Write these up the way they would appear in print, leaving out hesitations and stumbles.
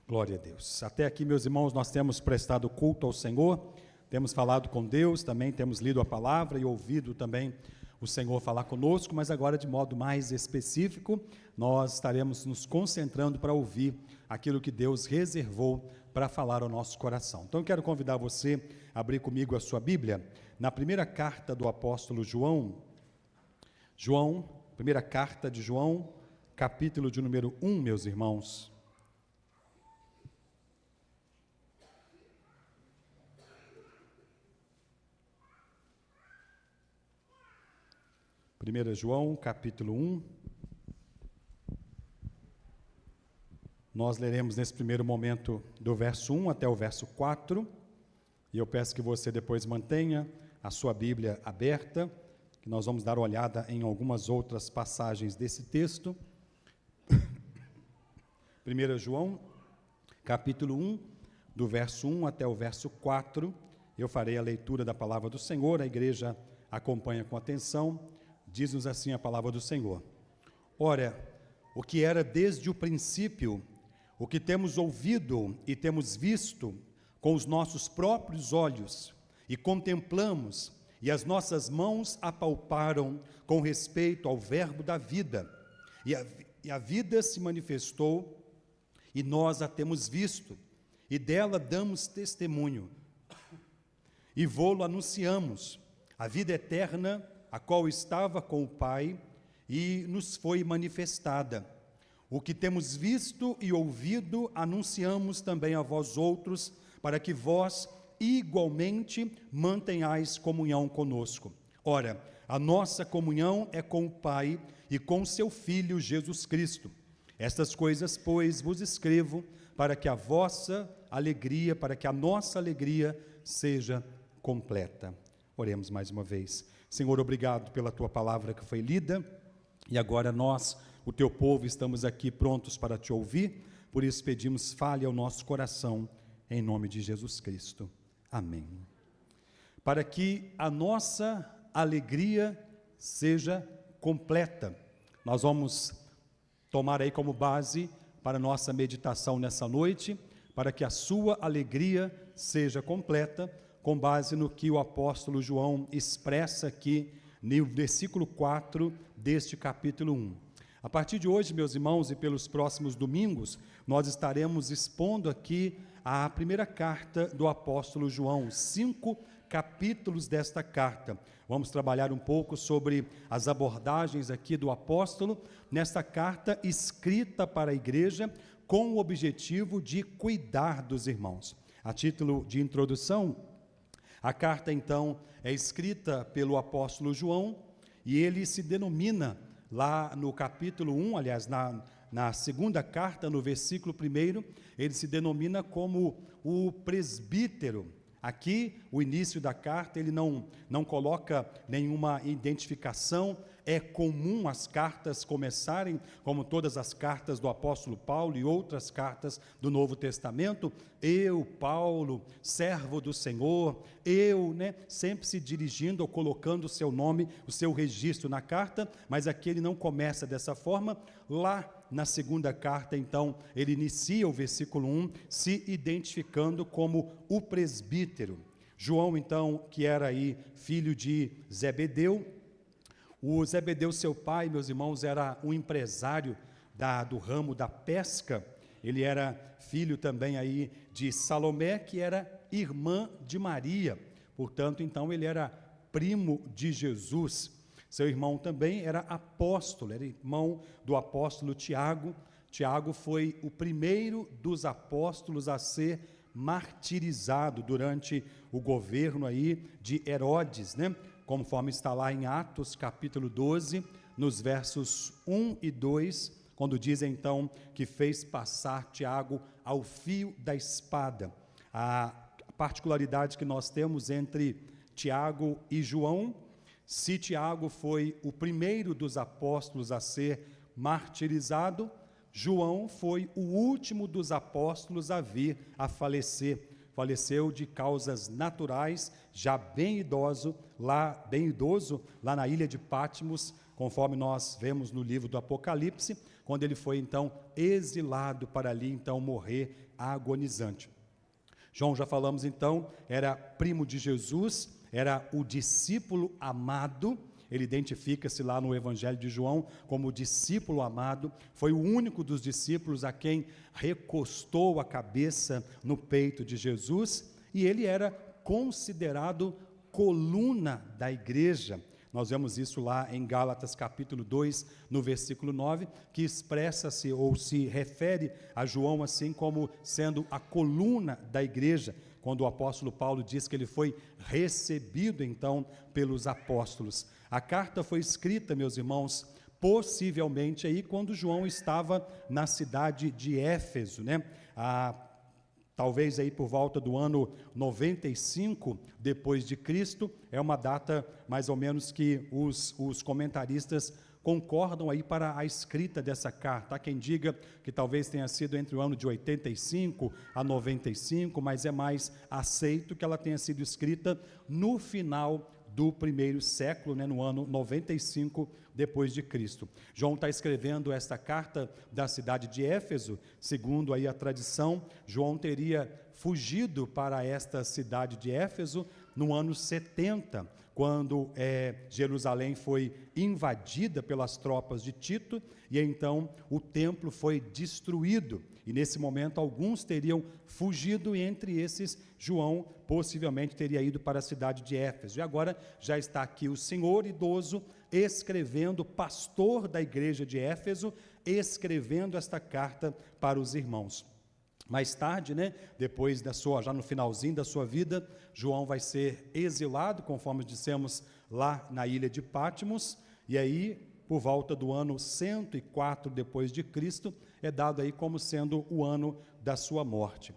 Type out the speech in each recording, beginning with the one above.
Glória a Deus. Até aqui, meus irmãos, nós temos prestado culto ao Senhor, temos falado com Deus, também temos lido a palavra e ouvido também o Senhor falar conosco, mas agora de modo mais específico, nós estaremos nos concentrando para ouvir aquilo que Deus reservou para falar ao nosso coração. Então eu quero convidar você a abrir comigo a sua Bíblia, na primeira carta do apóstolo João, primeira carta de João, capítulo de número 1, meus irmãos. Primeira João, capítulo 1. Nós leremos nesse primeiro momento do verso 1 até o verso 4, e eu peço que você depois mantenha a sua Bíblia aberta, que nós vamos dar uma olhada em algumas outras passagens desse texto. 1 João, capítulo 1, do verso 1 até o verso 4, eu farei a leitura da palavra do Senhor, a igreja acompanha com atenção. Diz-nos assim a palavra do Senhor: Ora, o que era desde o princípio, o que temos ouvido e temos visto com os nossos próprios olhos, e contemplamos, e as nossas mãos apalparam com respeito ao verbo da vida, e a vida se manifestou, e nós a temos visto, e dela damos testemunho, e vô-lo anunciamos, a vida eterna, a qual estava com o Pai, e nos foi manifestada. O que temos visto e ouvido, anunciamos também a vós outros, para que vós igualmente mantenhais comunhão conosco. Ora, a nossa comunhão é com o Pai e com seu Filho Jesus Cristo. Estas coisas, pois, vos escrevo, para que a nossa alegria seja completa. Oremos mais uma vez. Senhor, obrigado pela tua palavra que foi lida, e agora nós, o teu povo, estamos aqui prontos para te ouvir, por isso pedimos, fale ao nosso coração, em nome de Jesus Cristo. Amém. Para que a nossa alegria seja completa, nós vamos tomar aí como base para a nossa meditação nessa noite, para que a sua alegria seja completa, com base no que o apóstolo João expressa aqui no versículo 4 deste capítulo 1. A partir de hoje, meus irmãos, e pelos próximos domingos, nós estaremos expondo aqui a primeira carta do apóstolo João, 5 capítulos desta carta. Vamos trabalhar um pouco sobre as abordagens aqui do apóstolo, nesta carta escrita para a igreja, com o objetivo de cuidar dos irmãos. A título de introdução, a carta, então, é escrita pelo apóstolo João, e ele se denomina, lá no capítulo 1, aliás, na segunda carta, no versículo 1, ele se denomina como o presbítero. Aqui, o início da carta, ele não coloca nenhuma identificação. É comum as cartas começarem, como todas as cartas do apóstolo Paulo e outras cartas do Novo Testamento, eu, Paulo, servo do Senhor, sempre se dirigindo ou colocando o seu nome, o seu registro na carta, mas aqui ele não começa dessa forma. Lá na segunda carta, então, ele inicia o versículo 1, se identificando como o presbítero. João, então, que era aí filho de Zebedeu. O Zebedeu, seu pai, meus irmãos, era um empresário do ramo da pesca. Ele era filho também aí de Salomé, que era irmã de Maria. Portanto, então, ele era primo de Jesus. Seu irmão também era apóstolo, era irmão do apóstolo Tiago. Tiago foi o primeiro dos apóstolos a ser martirizado durante o governo aí de Herodes, conforme está lá em Atos capítulo 12, nos versos 1 e 2, quando diz então que fez passar Tiago ao fio da espada. A particularidade que nós temos entre Tiago e João: se Tiago foi o primeiro dos apóstolos a ser martirizado, João foi o último dos apóstolos a vir a falecer. Faleceu de causas naturais, já bem idoso, lá na ilha de Patmos, conforme nós vemos no livro do Apocalipse, quando ele foi então exilado para ali então morrer agonizante. João, já falamos então, era primo de Jesus, era o discípulo amado. Ele identifica-se lá no Evangelho de João como discípulo amado, foi o único dos discípulos a quem recostou a cabeça no peito de Jesus, e ele era considerado coluna da igreja. Nós vemos isso lá em Gálatas capítulo 2, no versículo 9, que expressa-se ou se refere a João assim como sendo a coluna da igreja, quando o apóstolo Paulo diz que ele foi recebido então pelos apóstolos. A carta foi escrita, meus irmãos, possivelmente aí quando João estava na cidade de Éfeso, né? Talvez aí por volta do ano 95 depois de Cristo, é uma data mais ou menos que os comentaristas concordam aí para a escrita dessa carta. Há quem diga que talvez tenha sido entre o ano de 85 a 95, mas é mais aceito que ela tenha sido escrita no final do primeiro século, né, no ano 95 depois de Cristo. João está escrevendo esta carta da cidade de Éfeso. Segundo aí a tradição, João teria fugido para esta cidade de Éfeso no ano 70, quando Jerusalém foi invadida pelas tropas de Tito, e então o templo foi destruído, e nesse momento alguns teriam fugido, e entre esses João possivelmente teria ido para a cidade de Éfeso, e agora já está aqui o senhor idoso escrevendo, pastor da igreja de Éfeso, escrevendo esta carta para os irmãos. Mais tarde, né, depois já no finalzinho da sua vida, João vai ser exilado, conforme dissemos, lá na ilha de Patmos, e aí, por volta do ano 104 depois de Cristo, é dado aí como sendo o ano da sua morte.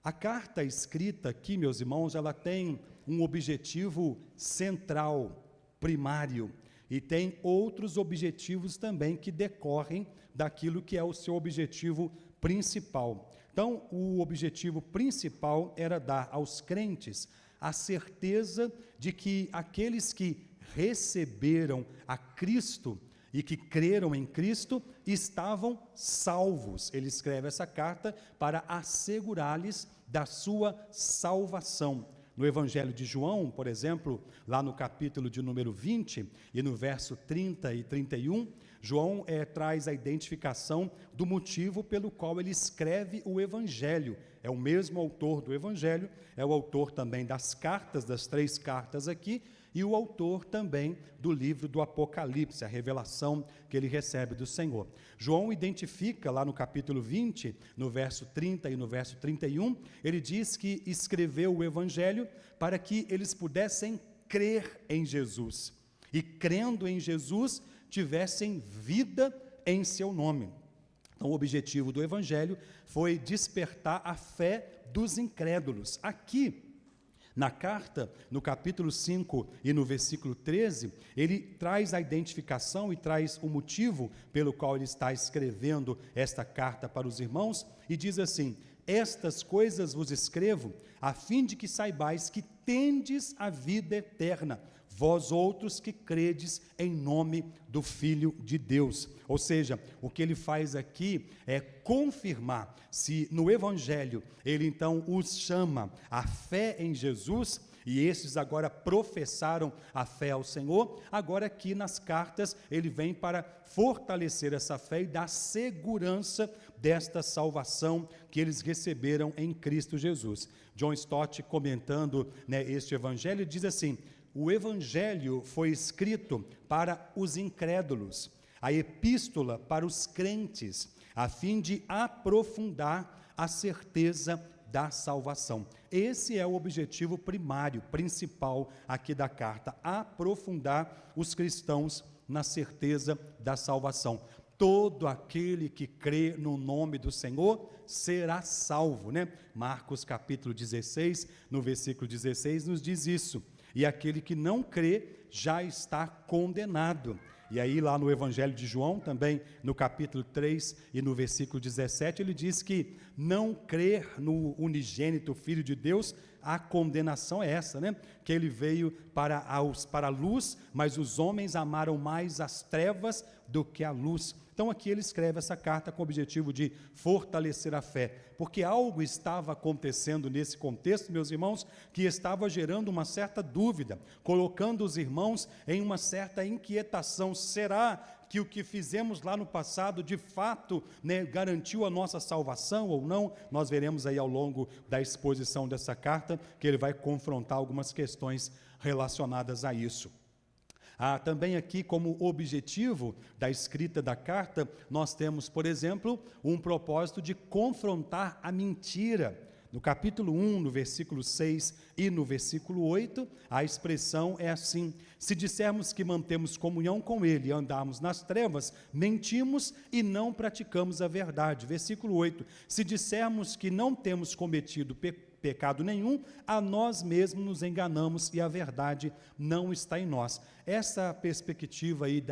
A carta escrita aqui, meus irmãos, ela tem um objetivo central, primário, e tem outros objetivos também que decorrem daquilo que é o seu objetivo principal. Então, o objetivo principal era dar aos crentes a certeza de que aqueles que receberam a Cristo e que creram em Cristo estavam salvos. Ele escreve essa carta para assegurar-lhes da sua salvação. No Evangelho de João, por exemplo, lá no capítulo de número 20 e no verso 30 e 31, João traz a identificação do motivo pelo qual ele escreve o Evangelho. É o mesmo autor do Evangelho, é o autor também das cartas, das 3 cartas aqui, e o autor também do livro do Apocalipse, a revelação que ele recebe do Senhor. João identifica lá no capítulo 20, no verso 30 e no verso 31, ele diz que escreveu o Evangelho para que eles pudessem crer em Jesus, e crendo em Jesus, tivessem vida em seu nome. Então, o objetivo do Evangelho foi despertar a fé dos incrédulos. Aqui, na carta, no capítulo 5 e no versículo 13, ele traz a identificação e traz o motivo pelo qual ele está escrevendo esta carta para os irmãos, e diz assim: estas coisas vos escrevo, a fim de que saibais que tendes a vida eterna, vós outros que credes em nome do Filho de Deus. Ou seja, o que ele faz aqui é confirmar, se no Evangelho ele então os chama a fé em Jesus, e esses agora professaram a fé ao Senhor, agora aqui nas cartas ele vem para fortalecer essa fé e dar segurança desta salvação que eles receberam em Cristo Jesus. John Stott, comentando, né, este Evangelho, diz assim: o Evangelho foi escrito para os incrédulos, a epístola para os crentes, a fim de aprofundar a certeza da salvação. Esse é o objetivo primário, principal aqui da carta, aprofundar os cristãos na certeza da salvação. Todo aquele que crê no nome do Senhor será salvo, né? Marcos capítulo 16, no versículo 16, nos diz isso. E aquele que não crê já está condenado. E aí lá no Evangelho de João, também no capítulo 3 e no versículo 17, ele diz que não crer no unigênito Filho de Deus a condenação é essa, né? Que ele veio para a luz, mas os homens amaram mais as trevas do que a luz. Então aqui ele escreve essa carta com o objetivo de fortalecer a fé, porque algo estava acontecendo nesse contexto, meus irmãos, que estava gerando uma certa dúvida, colocando os irmãos em uma certa inquietação. Será que o que fizemos lá no passado, de fato, né, garantiu a nossa salvação ou não? Nós veremos aí ao longo da exposição dessa carta, que ele vai confrontar algumas questões relacionadas a isso. Também aqui, como objetivo da escrita da carta, nós temos, por exemplo, um propósito de confrontar a mentira. No capítulo 1, no versículo 6 e no versículo 8, a expressão é assim: se dissermos que mantemos comunhão com Ele e andarmos nas trevas, mentimos e não praticamos a verdade. Versículo 8, se dissermos que não temos cometido pecado nenhum, a nós mesmos nos enganamos e a verdade não está em nós. Essa perspectiva aí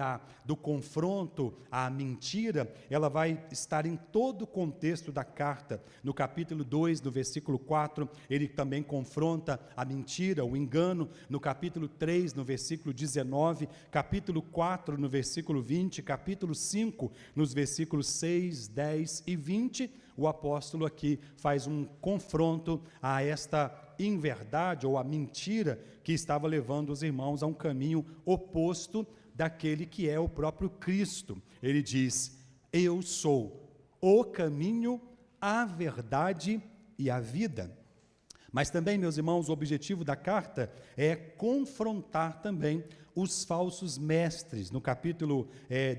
do confronto à mentira, ela vai estar em todo o contexto da carta. No capítulo 2, no versículo 4, ele também confronta a mentira, o engano. No capítulo 3, no versículo 19, capítulo 4, no versículo 20, capítulo 5, nos versículos 6, 10 e 20, o apóstolo aqui faz um confronto a esta inverdade ou a mentira que estava levando os irmãos a um caminho oposto daquele que é o próprio Cristo. Ele diz: eu sou o caminho, a verdade e a vida. Mas também, meus irmãos, o objetivo da carta é confrontar também os falsos mestres. No capítulo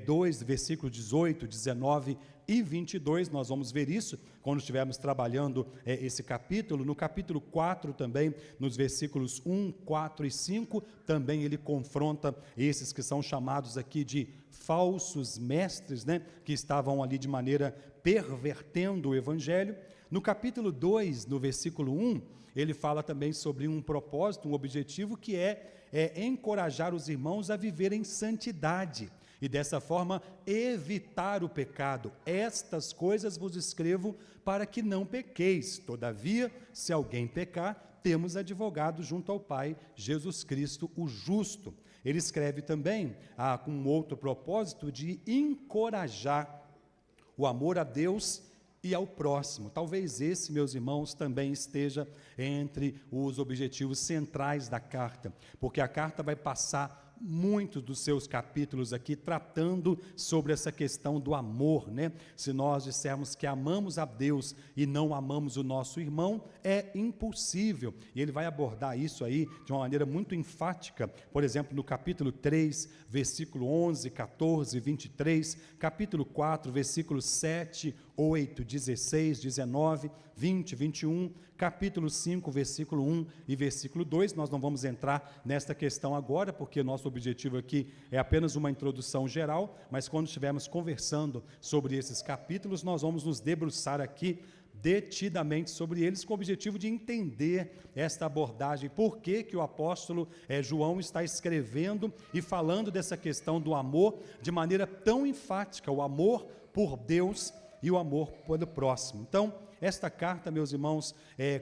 2, versículo 18, 19 e 22, nós vamos ver isso quando estivermos trabalhando esse capítulo. No capítulo 4 também, nos versículos 1, 4 e 5, também ele confronta esses que são chamados aqui de falsos mestres, né, que estavam ali de maneira pervertendo o evangelho. No capítulo 2, no versículo 1, ele fala também sobre um propósito, um objetivo, que é encorajar os irmãos a viver em santidade e dessa forma evitar o pecado. Estas coisas vos escrevo para que não pequeis. Todavia, se alguém pecar, temos advogado junto ao Pai, Jesus Cristo, o justo. Ele escreve também com um outro propósito de encorajar o amor a Deus e ao próximo. Talvez esse, meus irmãos, também esteja entre os objetivos centrais da carta, porque a carta vai passar muitos dos seus capítulos aqui tratando sobre essa questão do amor, né? Se nós dissermos que amamos a Deus e não amamos o nosso irmão, é impossível. E ele vai abordar isso aí de uma maneira muito enfática, por exemplo, no capítulo 3, versículo 11, 14, 23, capítulo 4, versículos 7, 8, 16, 19, 20, 21, capítulo 5, versículo 1 e versículo 2, nós não vamos entrar nesta questão agora, porque nosso objetivo aqui é apenas uma introdução geral, mas quando estivermos conversando sobre esses capítulos, nós vamos nos debruçar aqui detidamente sobre eles, com o objetivo de entender esta abordagem, por que o apóstolo João está escrevendo e falando dessa questão do amor de maneira tão enfática, o amor por Deus e o amor pelo próximo. Então, esta carta, meus irmãos,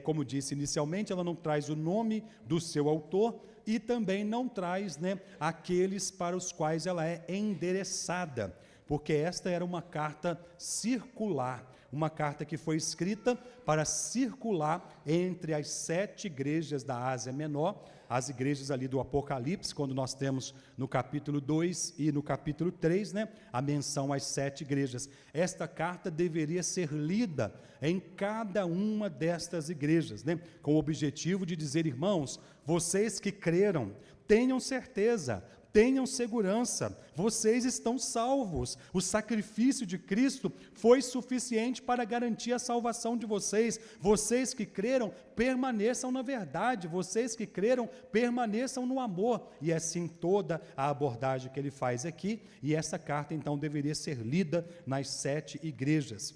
como disse inicialmente, ela não traz o nome do seu autor e também não traz, né, aqueles para os quais ela é endereçada, porque esta era uma carta circular, uma carta que foi escrita para circular entre as 7 igrejas da Ásia Menor, as igrejas ali do Apocalipse, quando nós temos no capítulo 2 e no capítulo 3, né, a menção às 7 igrejas. Esta carta deveria ser lida em cada uma destas igrejas, né, com o objetivo de dizer: irmãos, vocês que creram, tenham certeza, tenham segurança, vocês estão salvos, o sacrifício de Cristo foi suficiente para garantir a salvação de vocês. Vocês que creram, permaneçam na verdade, vocês que creram, permaneçam no amor. E é assim toda a abordagem que ele faz aqui, e essa carta então deveria ser lida nas 7 igrejas.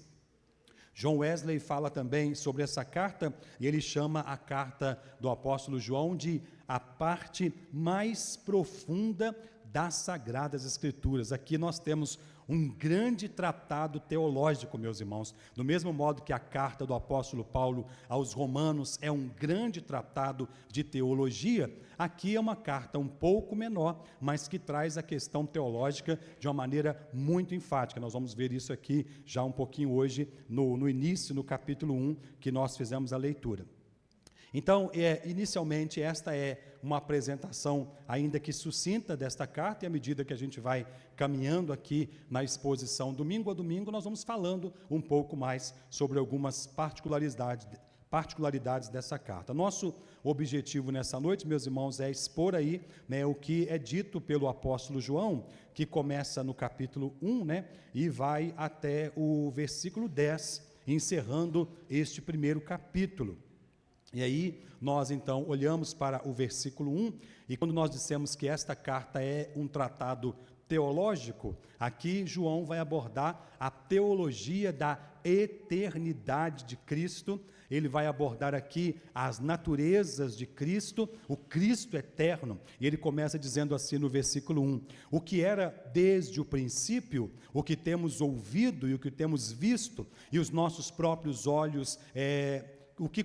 John Wesley fala também sobre essa carta, e ele chama a carta do apóstolo João de a parte mais profunda das Sagradas Escrituras. Aqui nós temos um grande tratado teológico, meus irmãos. Do mesmo modo que a carta do apóstolo Paulo aos Romanos é um grande tratado de teologia, aqui é uma carta um pouco menor, mas que traz a questão teológica de uma maneira muito enfática. Nós vamos ver isso aqui já um pouquinho hoje, no início, no capítulo 1, que nós fizemos a leitura. Então, inicialmente, esta é uma apresentação, ainda que sucinta, desta carta, e à medida que a gente vai caminhando aqui na exposição, domingo a domingo, nós vamos falando um pouco mais sobre algumas particularidades dessa carta. Nosso objetivo nessa noite, meus irmãos, é expor aí, né, o que é dito pelo apóstolo João, que começa no capítulo 1, né, e vai até o versículo 10, encerrando este primeiro capítulo. E aí, nós então olhamos para o versículo 1, e quando nós dissemos que esta carta é um tratado teológico, aqui João vai abordar a teologia da eternidade de Cristo. Ele vai abordar aqui as naturezas de Cristo, o Cristo eterno, e ele começa dizendo assim no versículo 1, o que era desde o princípio, o que temos ouvido e o que temos visto, e os nossos próprios olhos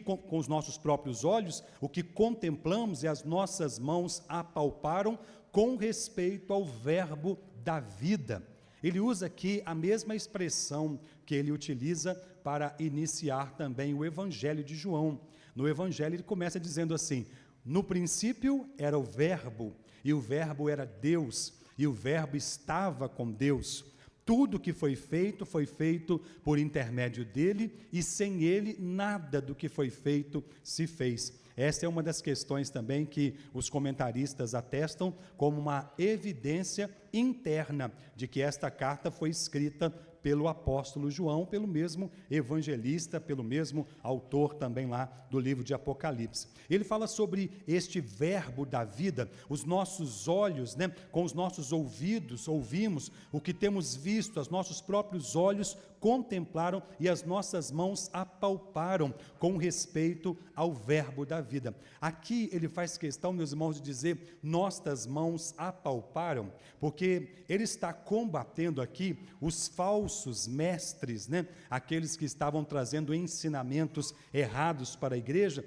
com os nossos próprios olhos, o que contemplamos e as nossas mãos apalparam com respeito ao verbo da vida. Ele usa aqui a mesma expressão que ele utiliza para iniciar também o Evangelho de João. No Evangelho ele começa dizendo assim, no princípio era o verbo, e o verbo era Deus, e o verbo estava com Deus. Tudo que foi feito por intermédio dele, e sem ele nada do que foi feito se fez. Essa é uma das questões também que os comentaristas atestam como uma evidência interna de que esta carta foi escrita pelo apóstolo João, pelo mesmo evangelista, pelo mesmo autor também lá do livro de Apocalipse. Ele fala sobre este verbo da vida, os nossos olhos, né, com os nossos ouvidos ouvimos, o que temos visto, os nossos próprios olhos contemplaram e as nossas mãos apalparam com respeito ao verbo da vida. Aqui ele faz questão, meus irmãos, de dizer nossas mãos apalparam, porque ele está combatendo aqui os falsos mestres, né? Aqueles que estavam trazendo ensinamentos errados para a igreja,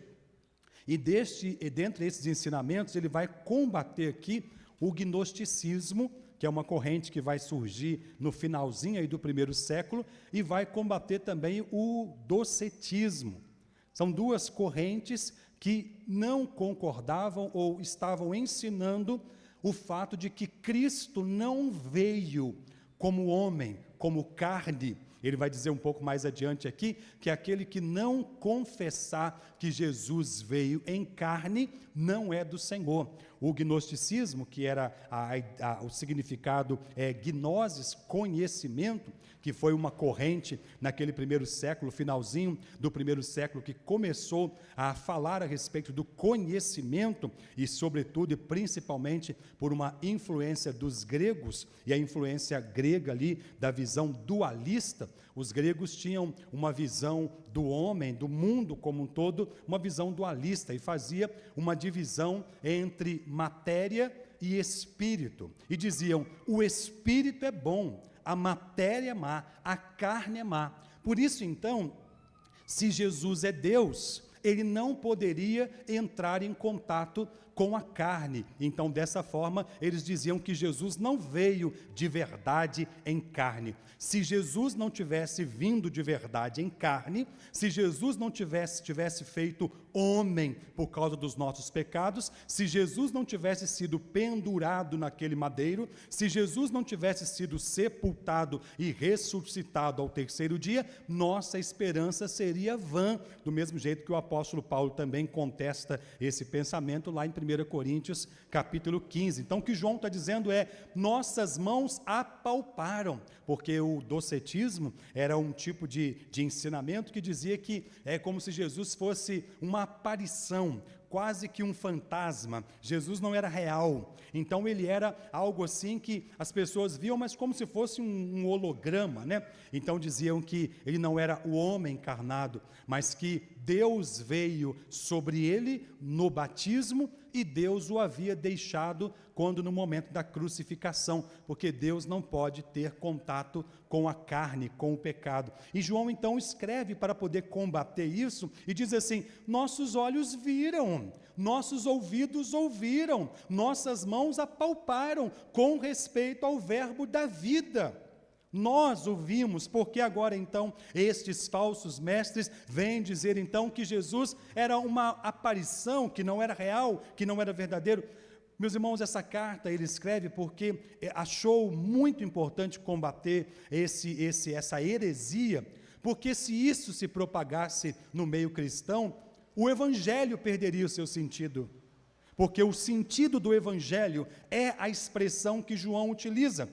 e dentre esses ensinamentos ele vai combater aqui o gnosticismo, que é uma corrente que vai surgir no finalzinho aí do primeiro século, e vai combater também o docetismo. São duas correntes que não concordavam ou estavam ensinando o fato de que Cristo não veio como homem, como carne. Ele vai dizer um pouco mais adiante aqui, que aquele que não confessar que Jesus veio em carne, não é do Senhor. O gnosticismo, que era o significado gnosis, conhecimento, que foi uma corrente naquele primeiro século, finalzinho do primeiro século, que começou a falar a respeito do conhecimento, e sobretudo e principalmente por uma influência dos gregos, e a influência grega ali da visão dualista. Os gregos tinham uma visão do homem, do mundo como um todo, uma visão dualista, e fazia uma divisão entre matéria e espírito, e diziam, o espírito é bom, a matéria é má, a carne é má. Por isso, então, se Jesus é Deus, ele não poderia entrar em contato com a carne. Então, dessa forma, eles diziam que Jesus não veio de verdade em carne. Se Jesus não tivesse vindo de verdade em carne, se Jesus não tivesse feito homem por causa dos nossos pecados, se Jesus não tivesse sido pendurado naquele madeiro, se Jesus não tivesse sido sepultado e ressuscitado ao terceiro dia, nossa esperança seria vã, do mesmo jeito que o apóstolo Paulo também contesta esse pensamento lá em 1 Coríntios capítulo 15. Então o que João está dizendo é, nossas mãos apalparam, porque o docetismo era um tipo de ensinamento que dizia que é como se Jesus fosse uma aparição, quase que um fantasma. Jesus não era real, então ele era algo assim que as pessoas viam, mas como se fosse um holograma, né? Então diziam que ele não era o homem encarnado, mas que Deus veio sobre ele no batismo, e Deus o havia deixado quando no momento da crucificação, porque Deus não pode ter contato com a carne, com o pecado. E João então escreve para poder combater isso e diz assim: nossos olhos viram, nossos ouvidos ouviram, nossas mãos apalparam com respeito ao verbo da vida. Nós ouvimos, porque agora então estes falsos mestres vêm dizer então que Jesus era uma aparição, que não era real, que não era verdadeiro. Meus irmãos, essa carta ele escreve porque achou muito importante combater essa heresia, porque se isso se propagasse no meio cristão, o evangelho perderia o seu sentido, porque o sentido do evangelho é a expressão que João utiliza: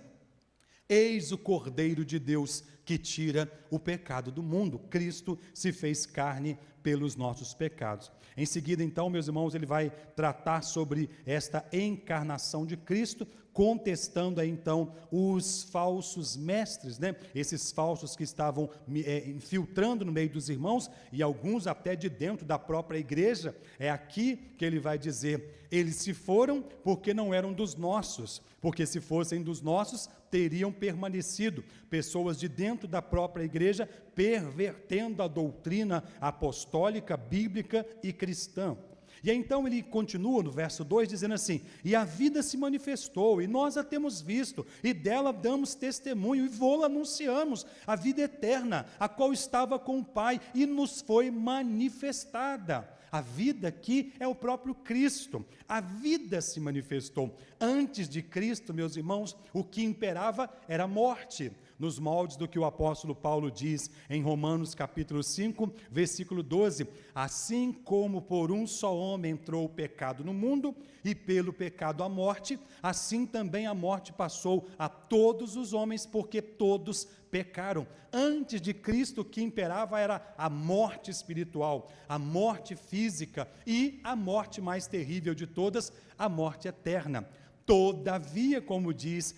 eis o Cordeiro de Deus que tira o pecado do mundo. Cristo se fez carne pelos nossos pecados. Em seguida, então, meus irmãos, ele vai tratar sobre esta encarnação de Cristo, contestando aí, então, os falsos mestres, né? Esses falsos que estavam infiltrando no meio dos irmãos, e alguns até de dentro da própria igreja. É aqui que ele vai dizer: eles se foram porque não eram dos nossos, porque se fossem dos nossos, teriam permanecido. Pessoas de dentro da própria igreja, pervertendo a doutrina apostólica, bíblica e cristã. E aí, então ele continua no verso 2 dizendo assim: e a vida se manifestou, e nós a temos visto, e dela damos testemunho, e vô-la anunciamos, a vida eterna, a qual estava com o Pai, e nos foi manifestada. A vida aqui é o próprio Cristo. A vida se manifestou. Antes de Cristo, meus irmãos, o que imperava era a morte, nos moldes do que o apóstolo Paulo diz em Romanos capítulo 5, versículo 12: assim como por um só homem entrou o pecado no mundo, e pelo pecado a morte, assim também a morte passou a todos os homens, porque todos pecaram. Antes de Cristo, o que imperava era a morte espiritual, a morte física e a morte mais terrível de todas, a morte eterna. Todavia, como diz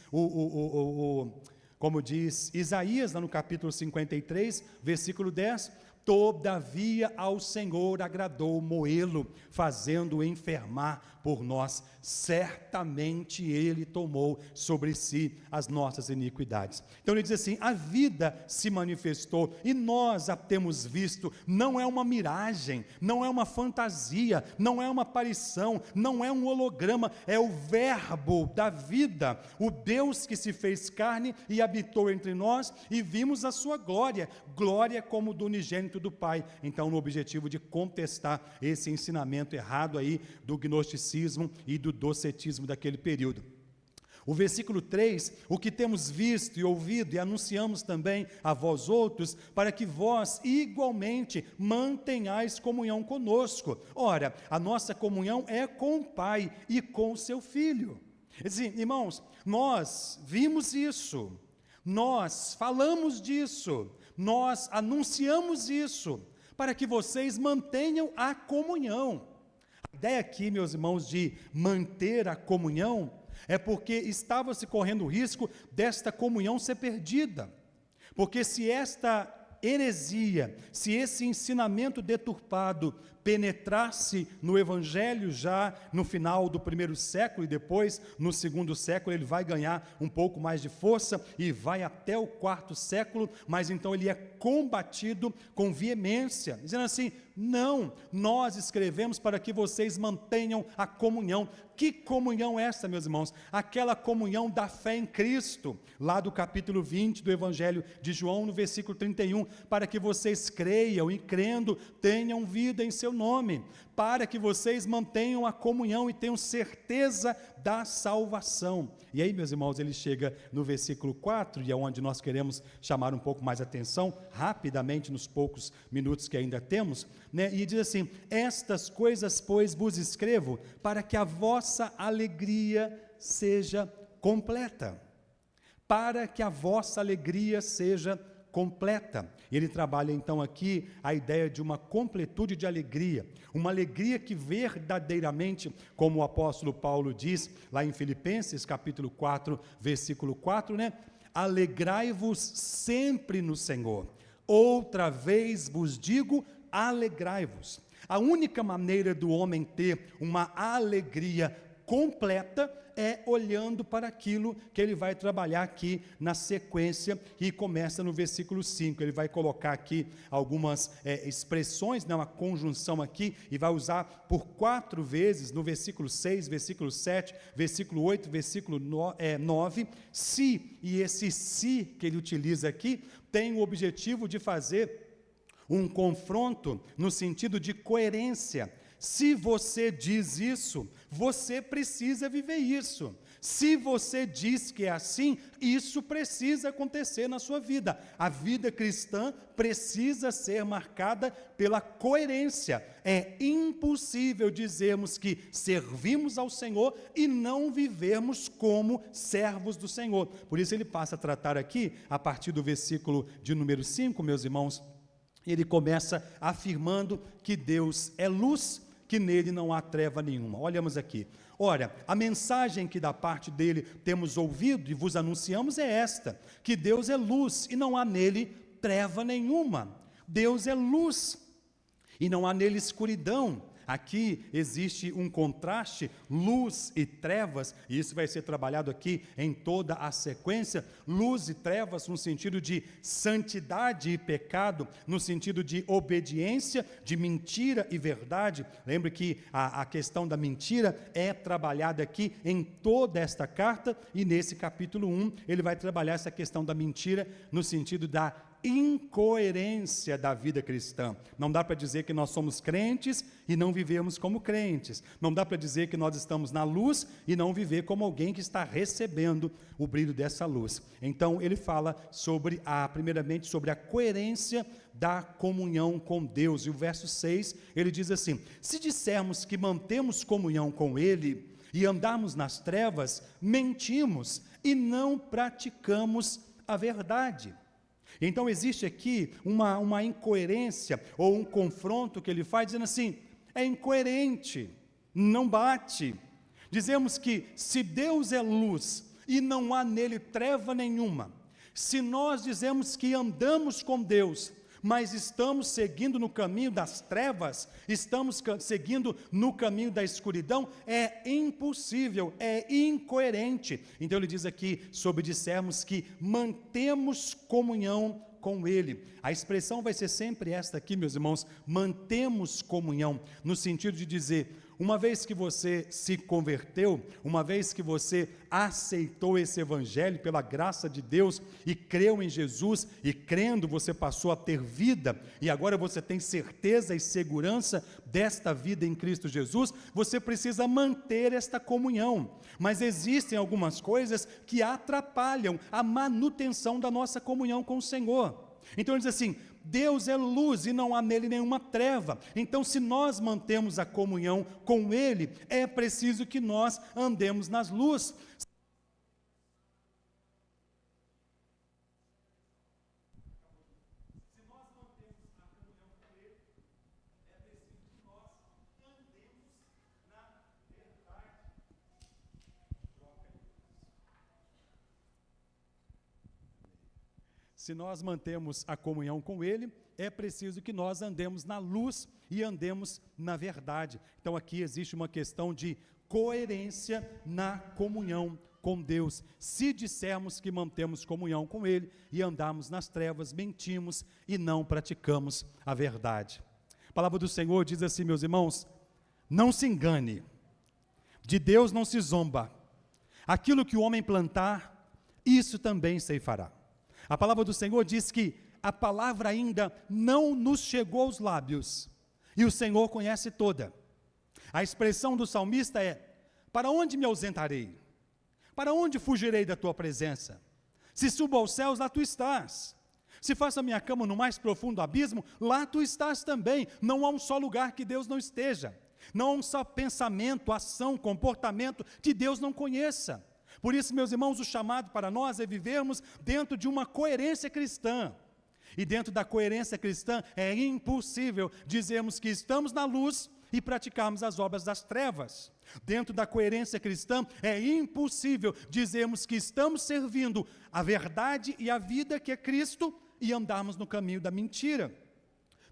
Isaías, lá no capítulo 53, versículo 10, todavia ao Senhor agradou moê-lo, fazendo-o enfermar por nós, certamente ele tomou sobre si as nossas iniquidades. Então ele diz assim: a vida se manifestou e nós a temos visto. Não é uma miragem, não é uma fantasia, não é uma aparição, não é um holograma, é o verbo da vida, o Deus que se fez carne e habitou entre nós, e vimos a sua glória, glória como do unigênito do Pai. Então, no objetivo de contestar esse ensinamento errado aí do gnosticismo e do docetismo daquele período. O versículo 3, o que temos visto e ouvido e anunciamos também a vós outros, para que vós igualmente mantenhais comunhão conosco. Ora, a nossa comunhão é com o Pai e com o seu Filho. Assim, irmãos, nós vimos isso, nós falamos disso, nós anunciamos isso, para que vocês mantenham a comunhão. A ideia aqui, meus irmãos, de manter a comunhão, é porque estava se correndo o risco desta comunhão ser perdida. Porque se esta heresia, se esse ensinamento deturpado penetrasse no Evangelho já no final do primeiro século, e depois no segundo século ele vai ganhar um pouco mais de força e vai até o quarto século, mas então ele é combatido com veemência, dizendo assim: não, nós escrevemos para que vocês mantenham a comunhão. Que comunhão é essa, meus irmãos? Aquela comunhão da fé em Cristo, lá do capítulo 20 do Evangelho de João, no versículo 31, para que vocês creiam e crendo tenham vida em seu nome, para que vocês mantenham a comunhão e tenham certeza da salvação. E aí, meus irmãos, ele chega no versículo 4, e é onde nós queremos chamar um pouco mais atenção, rapidamente, nos poucos minutos que ainda temos, né? E diz assim: estas coisas, pois, vos escrevo, para que a vossa alegria seja completa. Para que a vossa alegria seja completa. Ele trabalha então aqui a ideia de uma completude de alegria, uma alegria que verdadeiramente, como o apóstolo Paulo diz lá em Filipenses capítulo 4, versículo 4, né? Alegrai-vos sempre no Senhor. Outra vez vos digo, alegrai-vos. A única maneira do homem ter uma alegria completa é olhando para aquilo que ele vai trabalhar aqui na sequência, e começa no versículo 5, ele vai colocar aqui algumas expressões, uma conjunção aqui, e vai usar por 4 vezes, no versículo 6, versículo 7, versículo 8, versículo 9, se, e esse se que ele utiliza aqui, tem o objetivo de fazer um confronto no sentido de coerência. Se você diz isso, você precisa viver isso. Se você diz que é assim, isso precisa acontecer na sua vida. A vida cristã precisa ser marcada pela coerência. É impossível dizermos que servimos ao Senhor e não vivermos como servos do Senhor. Por isso ele passa a tratar aqui, a partir do versículo de número 5, meus irmãos, ele começa afirmando que Deus é luz, que nele não há treva nenhuma. Olhamos aqui. Ora, a mensagem que da parte dele temos ouvido e vos anunciamos é esta, que Deus é luz e não há nele treva nenhuma. Deus é luz e não há nele escuridão. Aqui existe um contraste, luz e trevas, e isso vai ser trabalhado aqui em toda a sequência. Luz e trevas no sentido de santidade e pecado, no sentido de obediência, de mentira e verdade. Lembre que a questão da mentira é trabalhada aqui em toda esta carta, e nesse capítulo 1 ele vai trabalhar essa questão da mentira no sentido da incoerência da vida cristã. Não dá para dizer que nós somos crentes e não vivemos como crentes. Não dá para dizer que nós estamos na luz e não viver como alguém que está recebendo o brilho dessa luz. Então ele fala primeiramente sobre a coerência da comunhão com Deus. E o verso 6, ele diz assim: se dissermos que mantemos comunhão com Ele e andarmos nas trevas, mentimos e não praticamos a verdade. Então existe aqui uma incoerência, ou um confronto que ele faz, dizendo assim, é incoerente, não bate. Dizemos que se Deus é luz e não há nele treva nenhuma, se nós dizemos que andamos com Deus, mas estamos seguindo no caminho das trevas, estamos seguindo no caminho da escuridão, é impossível, é incoerente. Então ele diz aqui, sobre dissermos que mantemos comunhão com Ele. A expressão vai ser sempre esta aqui, meus irmãos, mantemos comunhão, no sentido de dizer, uma vez que você se converteu, uma vez que você aceitou esse evangelho pela graça de Deus e creu em Jesus, e crendo você passou a ter vida, e agora você tem certeza e segurança desta vida em Cristo Jesus, você precisa manter esta comunhão. Mas existem algumas coisas que atrapalham a manutenção da nossa comunhão com o Senhor. Então ele diz assim, Deus é luz e não há nele nenhuma treva. Então, se nós mantemos a comunhão com Ele, é preciso que nós andemos nas luzes. Se nós mantemos a comunhão com Ele, é preciso que nós andemos na luz e andemos na verdade. Então aqui existe uma questão de coerência na comunhão com Deus. Se dissermos que mantemos comunhão com Ele e andamos nas trevas, mentimos e não praticamos a verdade. A palavra do Senhor diz assim, meus irmãos, não se engane, de Deus não se zomba. Aquilo que o homem plantar, isso também ceifará. A palavra do Senhor diz que a palavra ainda não nos chegou aos lábios, e o Senhor conhece toda. A expressão do salmista é, para onde me ausentarei? Para onde fugirei da tua presença? Se subo aos céus, lá tu estás. Se faço a minha cama no mais profundo abismo, lá tu estás também. Não há um só lugar que Deus não esteja. Não há um só pensamento, ação, comportamento que Deus não conheça. Por isso, meus irmãos, o chamado para nós é vivermos dentro de uma coerência cristã. E dentro da coerência cristã é impossível dizermos que estamos na luz e praticarmos as obras das trevas. Dentro da coerência cristã é impossível dizermos que estamos servindo a verdade e a vida que é Cristo e andarmos no caminho da mentira.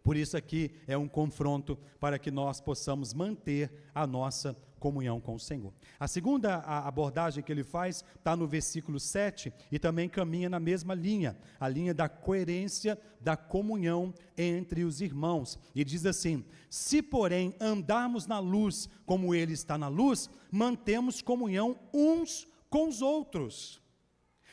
Por isso aqui é um confronto para que nós possamos manter a nossa comunhão com o Senhor. A segunda abordagem que ele faz está no versículo 7 e também caminha na mesma linha, a linha da coerência da comunhão entre os irmãos. E diz assim: se porém andarmos na luz como ele está na luz, mantemos comunhão uns com os outros.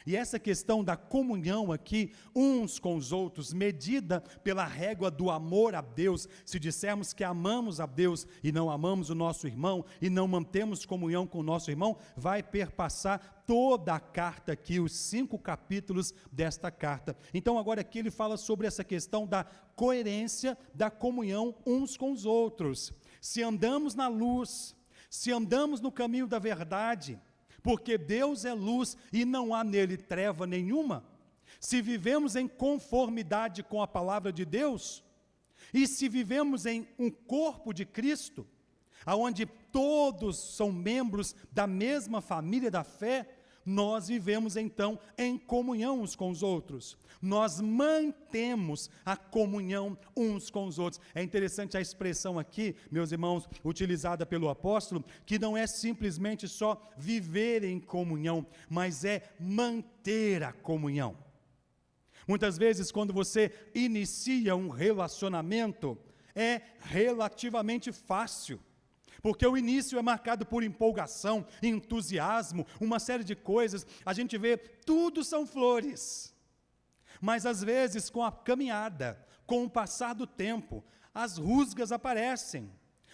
E essa questão da comunhão aqui, uns com os outros, medida pela régua do amor a Deus, se dissermos que amamos a Deus e não amamos o nosso irmão, e não mantemos comunhão com o nosso irmão, vai perpassar toda a carta aqui, os 5 capítulos desta carta. Então agora aqui ele fala sobre essa questão da coerência da comunhão uns com os outros. Se andamos na luz, se andamos no caminho da verdade, porque Deus é luz e não há nele treva nenhuma, se vivemos em conformidade com a palavra de Deus, e se vivemos em um corpo de Cristo, onde todos são membros da mesma família da fé, nós vivemos então em comunhão uns com os outros, nós mantemos a comunhão uns com os outros. É interessante a expressão aqui, meus irmãos, utilizada pelo apóstolo, que não é simplesmente só viver em comunhão, mas é manter a comunhão. Muitas vezes quando você inicia um relacionamento, é relativamente fácil, porque o início é marcado por empolgação, entusiasmo, uma série de coisas, a gente vê, tudo são flores, mas às vezes com a caminhada, com o passar do tempo, as rusgas aparecem,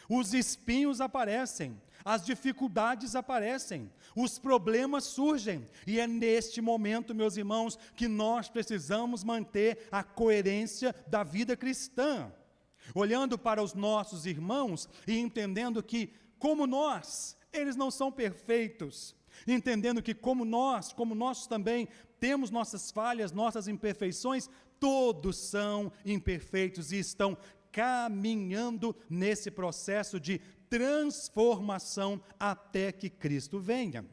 os espinhos aparecem, as dificuldades aparecem, os problemas surgem, e é neste momento, meus irmãos, que nós precisamos manter a coerência da vida cristã, olhando para os nossos irmãos e entendendo que, como nós, eles não são perfeitos, entendendo que como nós também temos nossas falhas, nossas imperfeições, todos são imperfeitos e estão caminhando nesse processo de transformação até que Cristo venha.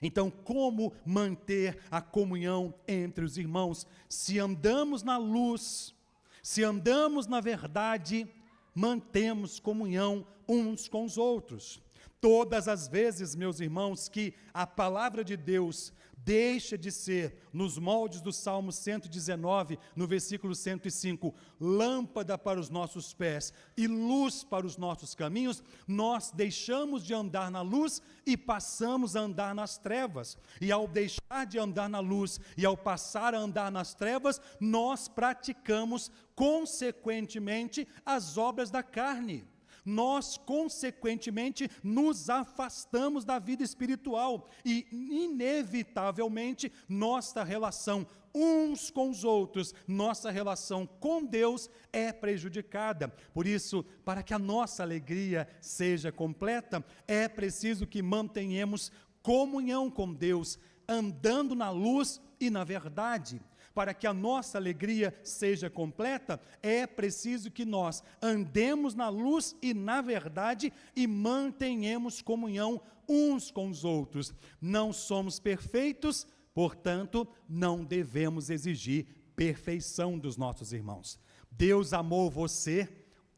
Então, como manter a comunhão entre os irmãos? Se andamos na luz, se andamos na verdade, mantemos comunhão uns com os outros. Todas as vezes, meus irmãos, que a palavra de Deus deixa de ser, nos moldes do Salmo 119, no versículo 105, lâmpada para os nossos pés e luz para os nossos caminhos, nós deixamos de andar na luz e passamos a andar nas trevas. E ao deixar de andar na luz e ao passar a andar nas trevas, nós praticamos, consequentemente, as obras da carne. Nós, consequentemente, nos afastamos da vida espiritual e, inevitavelmente, nossa relação uns com os outros, nossa relação com Deus é prejudicada. Por isso, para que a nossa alegria seja completa, é preciso que mantenhamos comunhão com Deus, andando na luz e na verdade. Para que a nossa alegria seja completa, é preciso que nós andemos na luz e na verdade e mantenhamos comunhão uns com os outros. Não somos perfeitos, portanto, não devemos exigir perfeição dos nossos irmãos. Deus amou você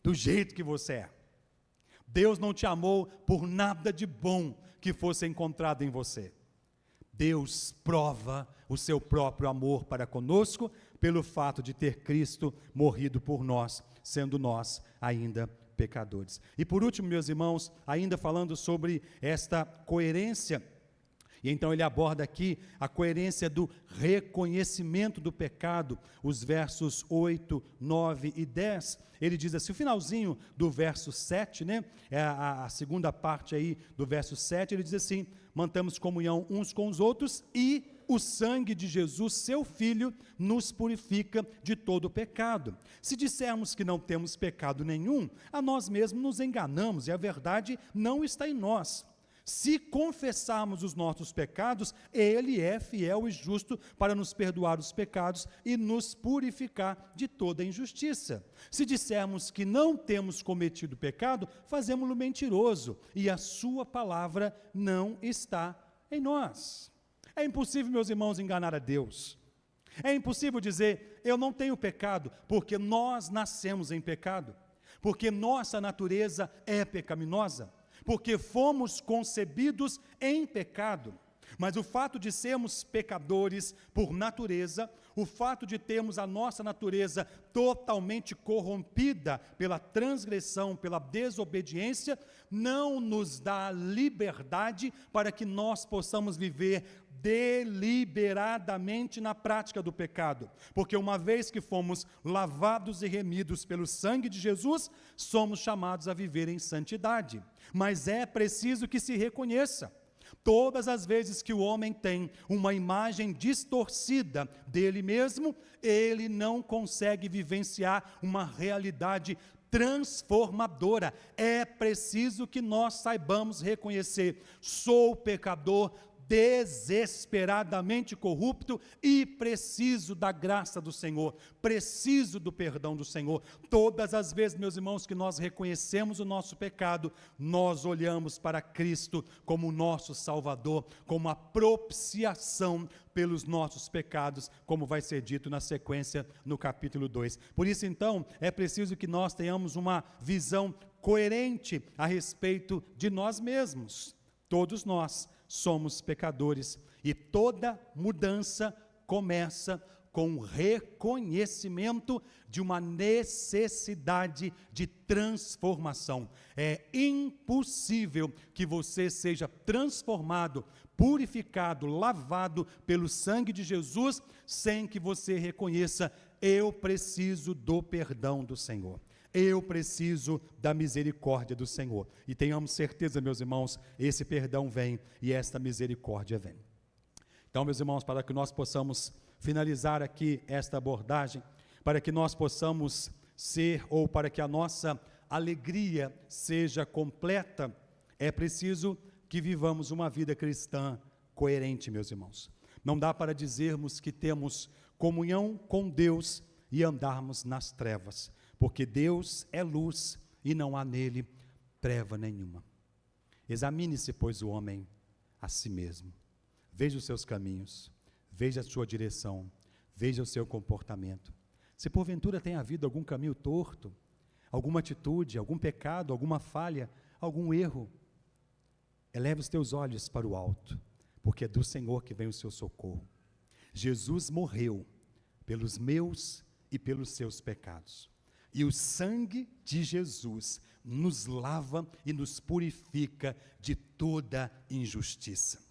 do jeito que você é. Deus não te amou por nada de bom que fosse encontrado em você. Deus prova o seu próprio amor para conosco pelo fato de ter Cristo morrido por nós, sendo nós ainda pecadores. E por último, meus irmãos, ainda falando sobre esta coerência, e então ele aborda aqui a coerência do reconhecimento do pecado, os versos 8, 9 e 10, ele diz assim, o finalzinho do verso 7, né, é a segunda parte aí do verso 7, ele diz assim, mantemos comunhão uns com os outros e o sangue de Jesus, seu Filho, nos purifica de todo pecado. Se dissermos que não temos pecado nenhum, a nós mesmos nos enganamos e a verdade não está em nós. Se confessarmos os nossos pecados, Ele é fiel e justo para nos perdoar os pecados e nos purificar de toda injustiça. Se dissermos que não temos cometido pecado, fazemo-lo mentiroso e a sua palavra não está em nós. É impossível, meus irmãos, enganar a Deus. É impossível dizer, eu não tenho pecado, porque nós nascemos em pecado, porque nossa natureza é pecaminosa. porque fomos concebidos em pecado. Mas o fato de sermos pecadores por natureza, o fato de termos a nossa natureza totalmente corrompida pela transgressão, pela desobediência, não nos dá liberdade para que nós possamos viver deliberadamente na prática do pecado, porque uma vez que fomos lavados e remidos pelo sangue de Jesus, somos chamados a viver em santidade. Mas é preciso que se reconheça: todas as vezes que o homem tem uma imagem distorcida dele mesmo, ele não consegue vivenciar uma realidade transformadora. É preciso que nós saibamos reconhecer: sou pecador, desesperadamente corrupto e preciso da graça do Senhor, preciso do perdão do Senhor. Todas as vezes, meus irmãos, que nós reconhecemos o nosso pecado, nós olhamos para Cristo como nosso Salvador, como a propiciação pelos nossos pecados, como vai ser dito na sequência no capítulo 2. Por isso, então, é preciso que nós tenhamos uma visão coerente a respeito de nós mesmos. Todos nós somos pecadores, e toda mudança começa com o reconhecimento de uma necessidade de transformação. É impossível que você seja transformado, purificado, lavado pelo sangue de Jesus, sem que você reconheça: eu preciso do perdão do Senhor. Eu preciso da misericórdia do Senhor. E tenhamos certeza, meus irmãos, esse perdão vem e esta misericórdia vem. Então, meus irmãos, para que nós possamos finalizar aqui esta abordagem, para que nós possamos ser, ou para que a nossa alegria seja completa, é preciso que vivamos uma vida cristã coerente, meus irmãos. Não dá para dizermos que temos comunhão com Deus e andarmos nas trevas, porque Deus é luz e não há nele treva nenhuma. Examine-se, pois, o homem a si mesmo. Veja os seus caminhos, veja a sua direção, veja o seu comportamento. Se porventura tem havido algum caminho torto, alguma atitude, algum pecado, alguma falha, algum erro, eleve os teus olhos para o alto, porque é do Senhor que vem o seu socorro. Jesus morreu pelos meus e pelos seus pecados. E o sangue de Jesus nos lava e nos purifica de toda injustiça.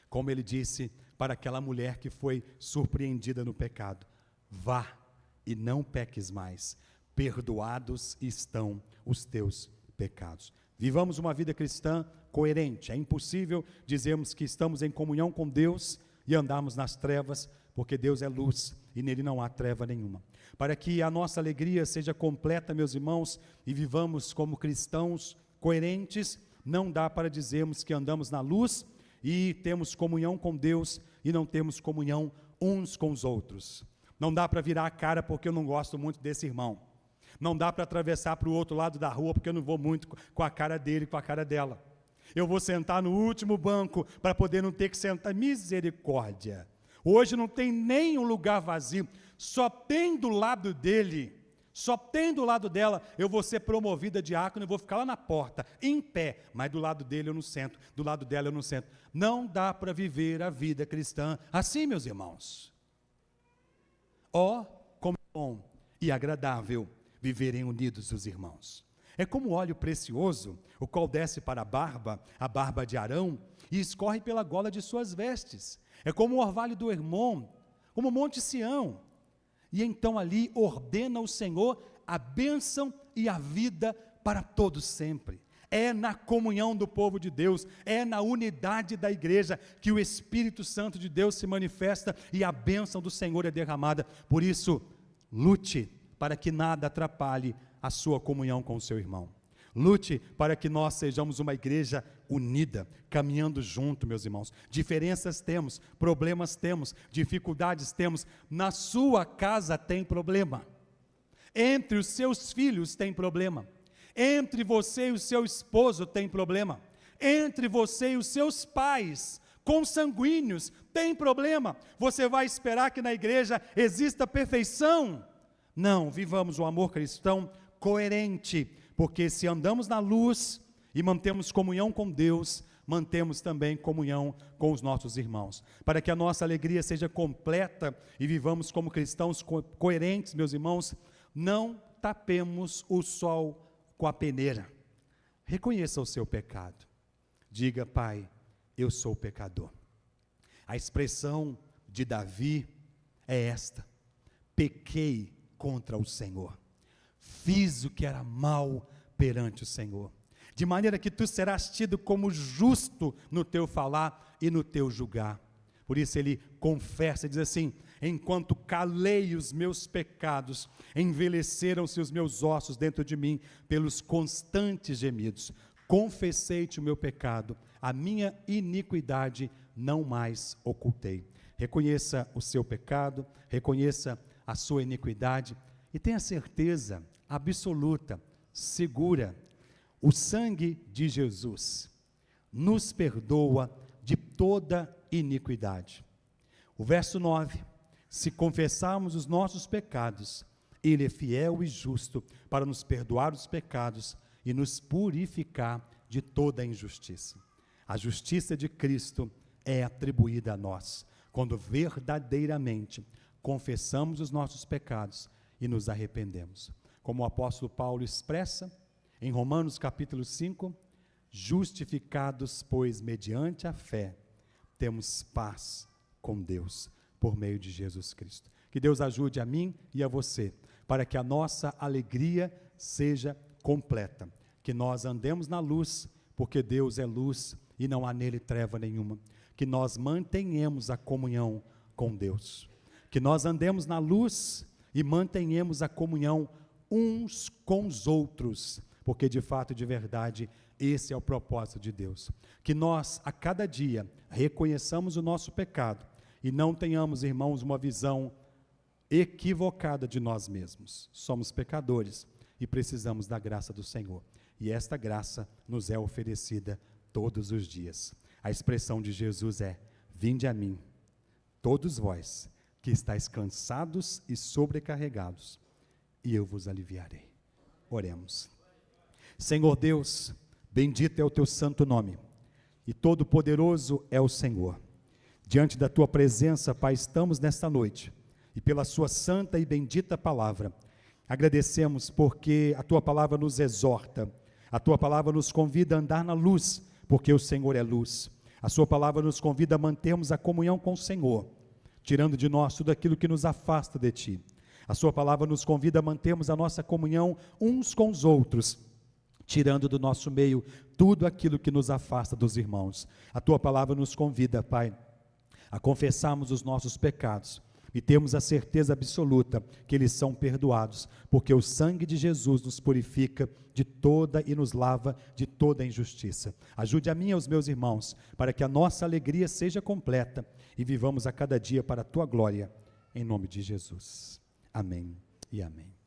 Como ele disse para aquela mulher que foi surpreendida no pecado: vá e não peques mais, perdoados estão os teus pecados. Vivamos uma vida cristã coerente. É impossível dizermos que estamos em comunhão com Deus e andarmos nas trevas, porque Deus é luz e nele não há treva nenhuma. Para que a nossa alegria seja completa, meus irmãos, e vivamos como cristãos coerentes, não dá para dizermos que andamos na luz e temos comunhão com Deus e não temos comunhão uns com os outros. Não dá para virar a cara porque eu não gosto muito desse irmão. Não dá para atravessar para o outro lado da rua porque eu não vou muito com a cara dele, com a cara dela. Eu vou sentar no último banco para poder não ter que sentar. Misericórdia! Hoje não tem nem um lugar vazio, só tem do lado dele, só tem do lado dela. Eu vou ser promovida a diácono e vou ficar lá na porta, em pé, mas do lado dele eu não sento, do lado dela eu não sento. Não dá para viver a vida cristã assim, meus irmãos. Como é bom e agradável viverem unidos os irmãos. É como óleo precioso, o qual desce para a barba de Arão, e escorre pela gola de suas vestes. É como o orvalho do Hermon, como o monte Sião. E então ali ordena o Senhor a bênção e a vida para todos sempre. É na comunhão do povo de Deus, é na unidade da igreja que o Espírito Santo de Deus se manifesta e a bênção do Senhor é derramada. Por isso, lute para que nada atrapalhe a sua comunhão com o seu irmão. Lute para que nós sejamos uma igreja unida, caminhando junto, meus irmãos. Diferenças temos, problemas temos, dificuldades temos. Na sua casa tem problema. Entre os seus filhos tem problema. Entre você e o seu esposo tem problema. Entre você e os seus pais, consanguíneos, tem problema. Você vai esperar que na igreja exista perfeição? Não, vivamos o amor cristão coerente, porque se andamos na luz e mantemos comunhão com Deus, mantemos também comunhão com os nossos irmãos. Para que a nossa alegria seja completa e vivamos como cristãos coerentes, meus irmãos, não tapemos o sol com a peneira. Reconheça o seu pecado. Diga: Pai, eu sou pecador. A expressão de Davi é esta: pequei contra o Senhor, fiz o que era mal perante o Senhor, de maneira que tu serás tido como justo no teu falar e no teu julgar. Por isso ele confessa e diz assim: enquanto calei os meus pecados, envelheceram-se os meus ossos dentro de mim pelos constantes gemidos. Confessei-te o meu pecado, a minha iniquidade não mais ocultei. Reconheça o seu pecado, reconheça a sua iniquidade e tenha certeza absoluta, segura: o sangue de Jesus nos perdoa de toda iniquidade. O verso 9: se confessarmos os nossos pecados, Ele é fiel e justo para nos perdoar os pecados e nos purificar de toda a injustiça. A justiça de Cristo é atribuída a nós, quando verdadeiramente confessamos os nossos pecados e nos arrependemos. Como o apóstolo Paulo expressa em Romanos capítulo 5, justificados, pois, mediante a fé, temos paz com Deus, por meio de Jesus Cristo. Que Deus ajude a mim e a você, para que a nossa alegria seja completa, que nós andemos na luz, porque Deus é luz e não há nele treva nenhuma, que nós mantenhamos a comunhão com Deus, que nós andemos na luz e mantenhamos a comunhão uns com os outros, porque de fato e de verdade esse é o propósito de Deus, que nós a cada dia reconheçamos o nosso pecado e não tenhamos, irmãos, uma visão equivocada de nós mesmos. Somos pecadores e precisamos da graça do Senhor, e esta graça nos é oferecida todos os dias. A expressão de Jesus é: vinde a mim, todos vós que estáis cansados e sobrecarregados, e eu vos aliviarei. Oremos. Senhor Deus, bendito é o teu santo nome, e todo-poderoso é o Senhor. Diante da tua presença, Pai, estamos nesta noite, e pela sua santa e bendita palavra, agradecemos porque a tua palavra nos exorta, a tua palavra nos convida a andar na luz, porque o Senhor é luz. A sua palavra nos convida a mantermos a comunhão com o Senhor, tirando de nós tudo aquilo que nos afasta de ti. A sua palavra nos convida a mantermos a nossa comunhão uns com os outros, tirando do nosso meio tudo aquilo que nos afasta dos irmãos. A tua palavra nos convida, Pai, a confessarmos os nossos pecados e temos a certeza absoluta que eles são perdoados, porque o sangue de Jesus nos purifica de toda e nos lava de toda a injustiça. Ajude a mim e aos meus irmãos, para que a nossa alegria seja completa e vivamos a cada dia para a tua glória, em nome de Jesus. Amém e amém.